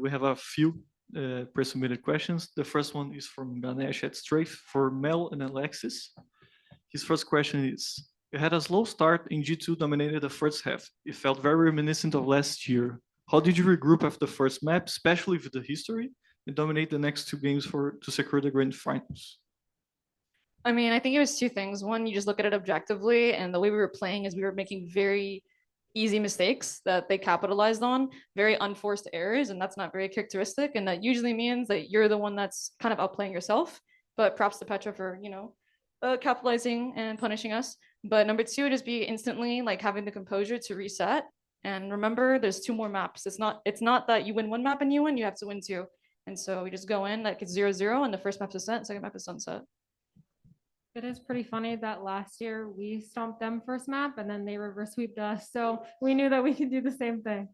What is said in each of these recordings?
we have a few pre-submitted questions. The first one is from Ganesh at Strafe for Mel and Alexis. His first question is, you had a slow start and G2 dominated the first half. It felt very reminiscent of last year. How did you regroup after the first map, especially with the history, and dominate the next two games to secure the grand finals? I mean, I think it was two things. One, you just look at it objectively, and the way we were playing is we were making very easy mistakes that they capitalized on, very unforced errors, and that's not very characteristic. And that usually means that you're the one that's kind of outplaying yourself. But props to Pedro for, capitalizing and punishing us. But number two, just be instantly like having the composure to reset. And remember, there's two more maps. It's not that you win one map and you win, you have to win two. And so we just go in like it's 0-0, and the first map's Ascent, second map is Sunset. It is pretty funny that last year we stomped them first map and then they reverse sweeped us. So we knew that we could do the same thing.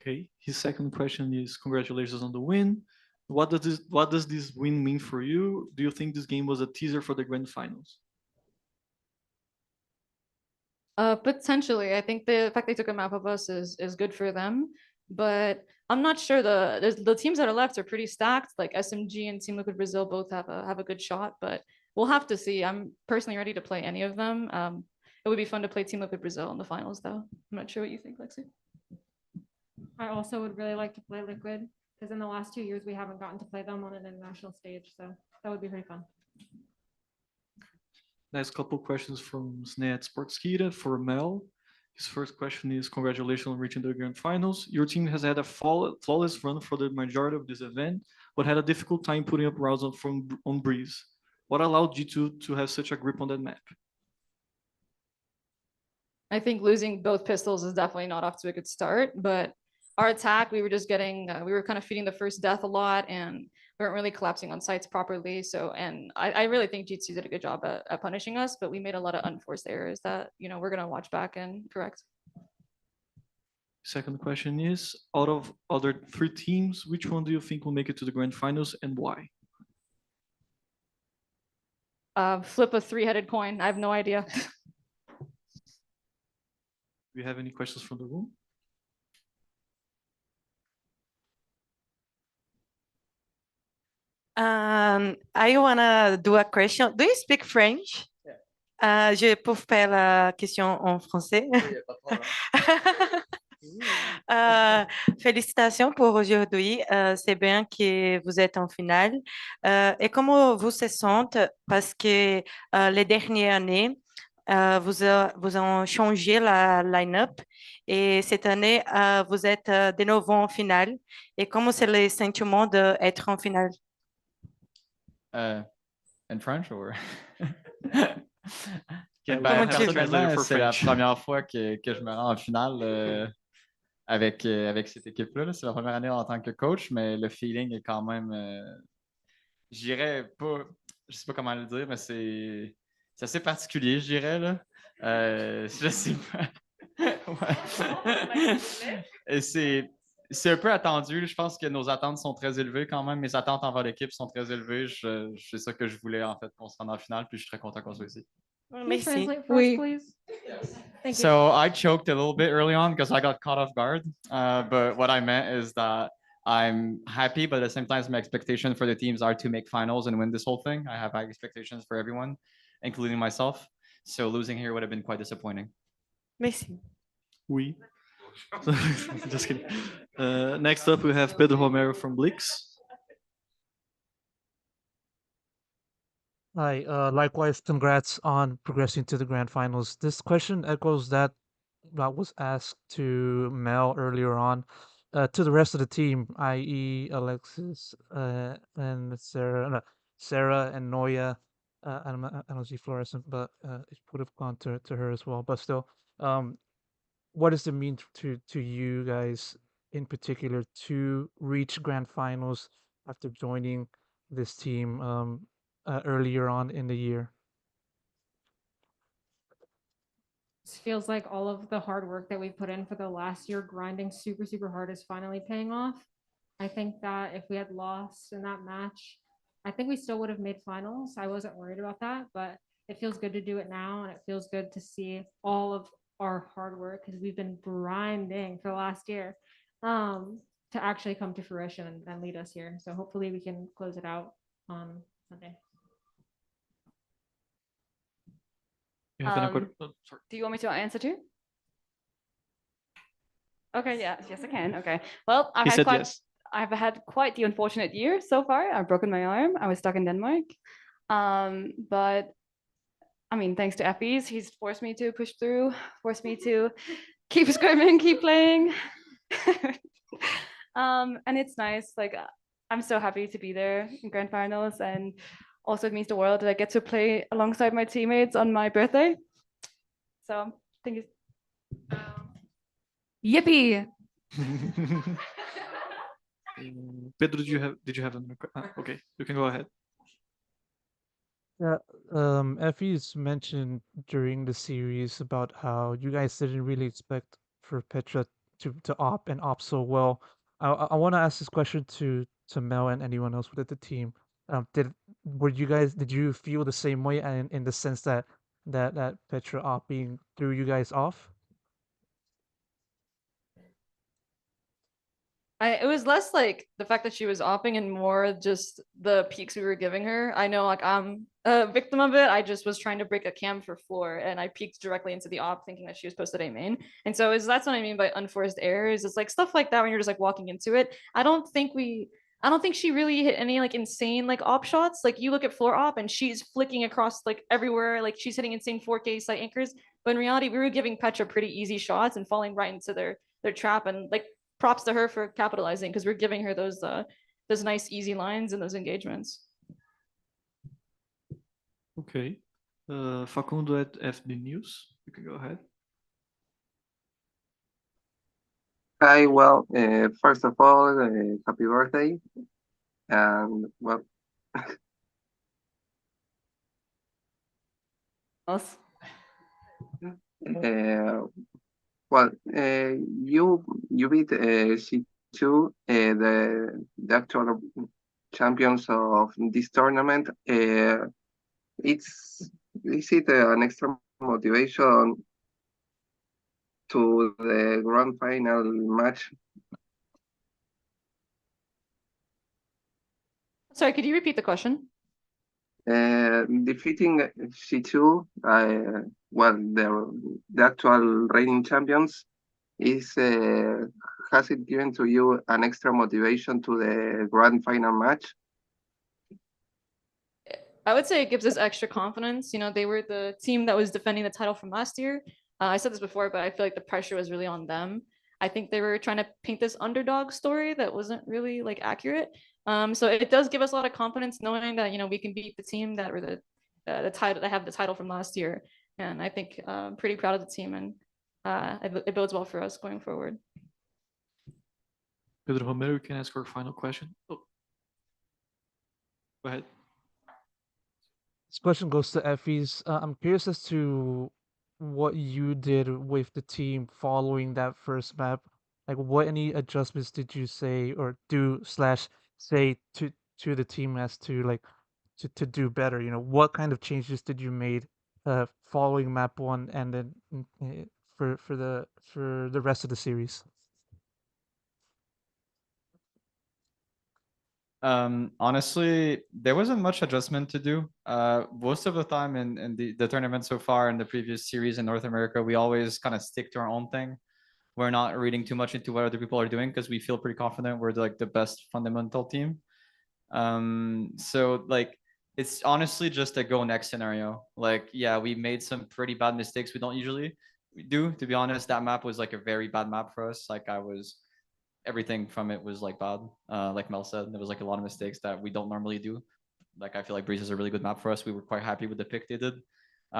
Okay. His second question is, congratulations on the win. What does this win mean for you? Do you think this game was a teaser for the grand finals? Potentially. I think the fact they took a map of us is good for them. But I'm not sure the teams that are left are pretty stacked. Like SMG and Team Liquid Brazil both have a good shot, but we'll have to see. I'm personally ready to play any of them. It would be fun to play Team Liquid Brazil in the finals, though. I'm not sure what you think, Lexi. I also would really like to play Liquid because in the last 2 years we haven't gotten to play them on an international stage, so that would be pretty fun. Next couple questions from Sned Sportskita for Mel. His first question is, congratulations on reaching the grand finals. Your team has had a flawless run for the majority of this event, but had a difficult time putting up rounds on Breeze. What allowed G2 to have such a grip on that map? I think losing both pistols is definitely not off to a good start, but our attack, we were just we were kind of feeding the first death a lot, and we weren't really collapsing on sites properly. So, and I really think G2 did a good job at punishing us, but we made a lot of unforced errors that, we're going to watch back and correct. Second question is, out of other three teams, which one do you think will make it to the grand finals and why? Flip a three-headed coin. I have no idea. Do you have any questions from the room? I want to do a question. Do you speak French? Yeah. Je peux faire la question en français. Félicitations pour aujourd'hui. C'est bien que vous êtes en finale. Et comment vous se sentez? Parce que les dernières années, vous avez changé la line-up et cette année, vous êtes de nouveau en finale. Et comment c'est le sentiment d'être en finale? In French or? C'est la première fois que je me rends en finale avec cette équipe-là. C'est la première année en tant que coach, mais le feeling est quand même, je dirais pas, je sais pas comment le dire, mais c'est assez particulier, je dirais là. Je sais pas. Et c'est un peu attendu. Je pense que nos attentes sont très élevées quand même. Mes attentes envers l'équipe sont très élevées. C'est ça que je voulais en fait qu'on se rende en finale. Puis je suis très content qu'on soit ici. Merci. First, please. Thank you. So I choked a little bit early on because I got caught off guard. But what I meant is that I'm happy, but at the same time, my expectations for the teams are to make finals and win this whole thing. I have high expectations for everyone, including myself. So losing here would have been quite disappointing. Merci. Oui. Just kidding. Next up, we have Pedro Romero from Blix. Hi, likewise, congrats on progressing to the grand finals. This question echoes that was asked to Mel earlier on. To the rest of the team, i.e. Alexis and Sarah and Noya. I don't see Fluorescent, but it would have gone to her as well. But still, what does it mean to you guys in particular to reach grand finals after joining this team earlier on in the year? It feels like all of the hard work that we put in for the last year, grinding super, super hard, is finally paying off. I think that if we had lost in that match, I think we still would have made finals. I wasn't worried about that, but it feels good to do it now, and it feels good to see all of our hard work because we've been grinding for the last year. to actually come to fruition and lead us here. So hopefully we can close it out on Sunday. You have any sorry. Do you want me to answer too? Okay, yes, I can. Okay. Well, He said yes. I've had quite the unfortunate year so far. I've broken my arm. I was stuck in Denmark. But I mean, thanks to Effie's, he's forced me to push through, forced me to keep scrimming, keep playing. And it's nice. Like, I'm so happy to be there in grand finals, and also it means the world that I get to play alongside my teammates on my birthday. So thank you. Yippee! Pedro, did you have another okay, you can go ahead. Yeah, Effie's mentioned during the series about how you guys didn't really expect for Petra to op so well. I want to ask this question to Mel and anyone else within the team. Did you feel the same way, and in the sense that Petra opping threw you guys off? It was less like the fact that she was opping and more just the peaks we were giving her. I know, like, I'm a victim of it. I just was trying to break a cam for floor, and I peeked directly into the op thinking that she was posted A main. And so that's what I mean by unforced errors. It's like stuff like that when you're just like walking into it. I don't think she really hit any like insane like op shots. Like, you look at floor op and she's flicking across like everywhere, like she's hitting insane 4K site anchors. But in reality, we were giving Petra pretty easy shots and falling right into their trap. And like, props to her for capitalizing, because we're giving her those nice easy lines and those engagements. Okay. Facundo at FD News, you can go ahead. Hi, well, first of all, happy birthday. And well, Us. well, you beat G2, the actual champions of this tournament. Is it an extra motivation to the grand final match? Sorry, could you repeat the question? Defeating G2, well, the actual reigning champions, has it given to you an extra motivation to the grand final match? I would say it gives us extra confidence. You know, they were the team that was defending the title from last year. I said this before, but I feel like the pressure was really on them. I think they were trying to paint this underdog story that wasn't really like accurate. So it does give us a lot of confidence knowing that, you know, we can beat the team that were the title, that have the title from last year. And I think I'm pretty proud of the team, and it bodes well for us going forward. Pedro Romero, you can ask our final question. Oh. Go ahead. This question goes to Effie's. I'm curious as to what you did with the team following that first map. Like, what any adjustments did you say or do / say to the team as to like to do better? You know, what kind of changes did you made following map 1 and then for the rest of the series? Honestly, there wasn't much adjustment to do. Most of the time in the tournament so far in the previous series in North America, we always kind of stick to our own thing. We're not reading too much into what other people are doing because we feel pretty confident we're like the best fundamental team. So like, it's honestly just a go next scenario. Like, yeah, we made some pretty bad mistakes we don't usually do. To be honest, that map was like a very bad map for us. Like, everything from it was like bad. Like Mel said, there was like a lot of mistakes that we don't normally do. Like, I feel like Breeze is a really good map for us. We were quite happy with the pick they did.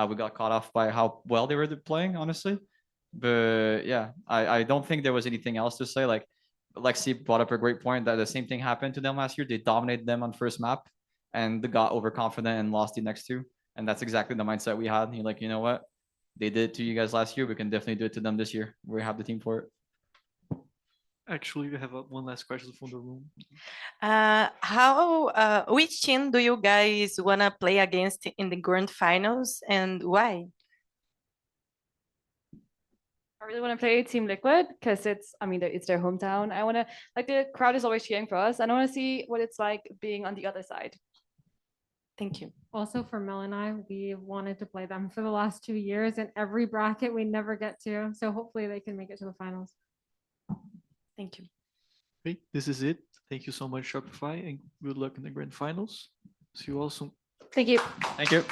We got caught off by how well they were playing, honestly. But yeah, I don't think there was anything else to say. Like, Lexi brought up a great point that the same thing happened to them last year. They dominated them on first map and they got overconfident and lost the next two. And that's exactly the mindset we had. You're like, you know what? They did it to you guys last year. We can definitely do it to them this year. We have the team for it. Actually, we have one last question from the room. Which team do you guys wanna play against in the grand finals, and why? really want to play Team Liquid because it's their hometown. I want to, like, the crowd is always cheering for us, and I want to see what it's like being on the other side. Thank you. Also for Mel and I, we wanted to play them for the last 2 years, and every bracket we never get to. So hopefully they can make it to the finals. Thank you. Okay, this is it. Thank you so much, Shopify, and good luck in the grand finals. See you all soon. Thank you. Thank you.